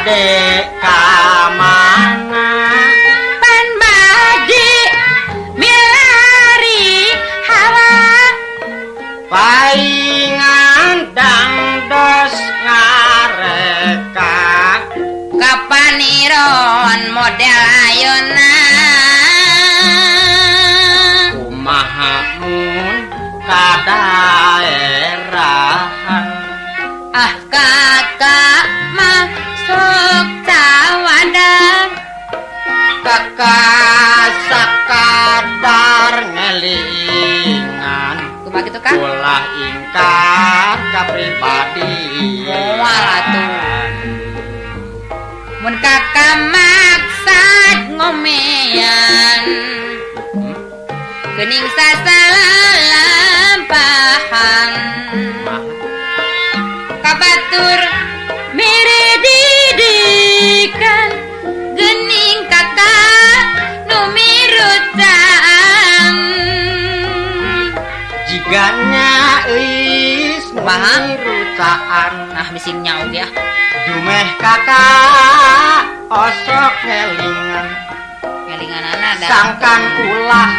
bade kamana pan bade milari hawa paingan dangdos ngareka kapaniron model ayeuna kumaha mun kadaerahan ah kakak masuk tawadah kakak sakadar ngelingan kumaha kitu Kang ulah ingkar kapribadi moal atuh mun kakak maksad ngomean geuning sasalampahan kabatur mere didikan geuning kakak nu mirutan jiganya eis mirutaan nah bisin nyaug ya dumeh kakak osok kelingan kelinganana da sangkan ulah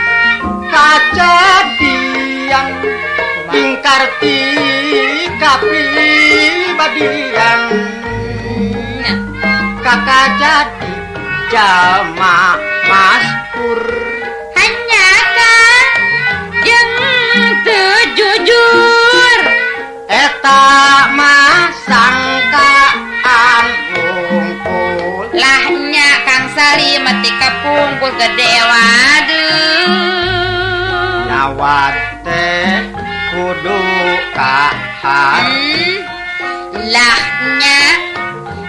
kajadian ingkar ti kapribadian kakak jadi jama maskur hanya kan yang tejujur eta mah sangkaan wungkul lahnya Kang Sali mati kapungkul gede waduh nyawat teh kudu kahan lahnya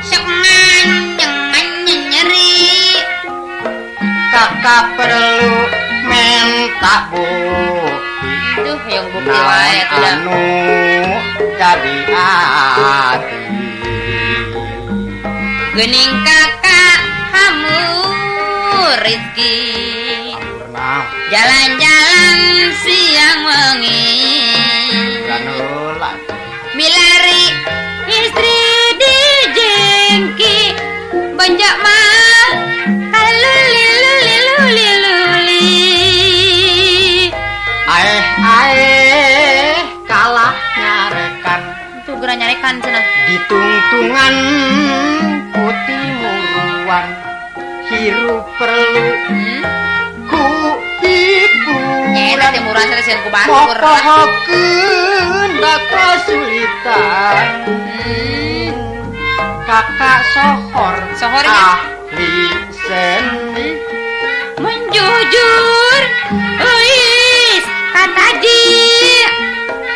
sok manyeng nyeri kakak perlu minta bukti aduh yang bukti wae tuh anu jadi hati geuning kakak hamu rezeki jalan-jalan siang wengi ganulan milari istri dijengki banjak mah luli aeh kalah nyarekan itu geura nyarekan cenah ditungtungan putih muruan hirup perlu ku nyeda teh murah seueur ku batur popohokeun da kesulitan kakak sohornya ahli seni menjujur euis kataji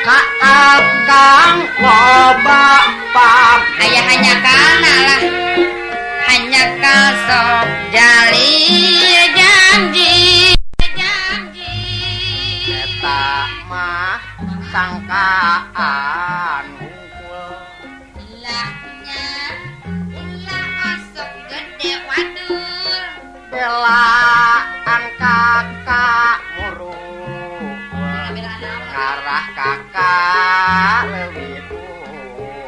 kaakang loba pam aya hanya kana lah hanya kasok jalil janji eta mah sangkaan unggul lahnya ulah asok gede wadur belaan kakak muruk ngarah kakak leuwih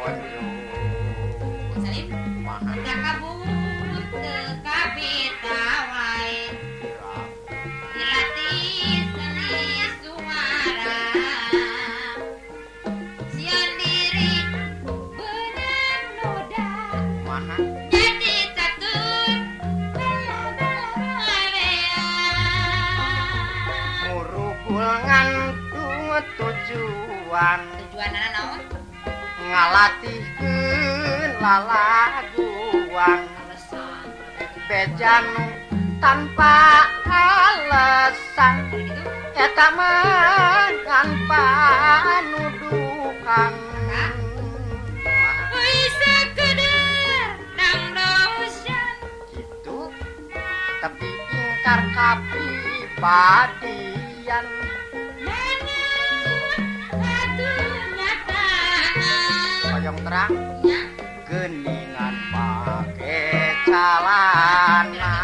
unjuk Salim udah kabut ke kabita wae dilatih seni suara sian diri benang noda mana jadi catur murugul ngantung tujuan tujuanana naon ngalatihkeun lalaguan bejanu tanpa alasan eta mah tanpa nuduhan sekedar dangdosan gitu tapi ingkar kapribadian hoyong terang geningan pake calana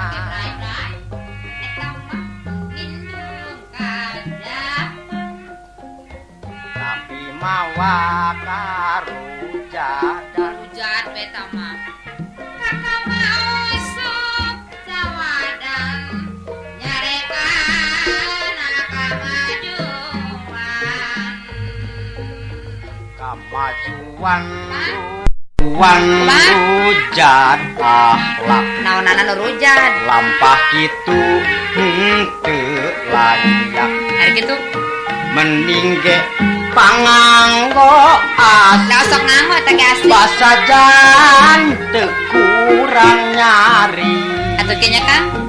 tapi mawa karujadan hujat beta mah cuan rujat akhlak naonan rujat lampah kitu henteu layak ari kitu mending ge panganggo da sok nganggo eta ge asli basajan teu kurang nyari atuh nya Kang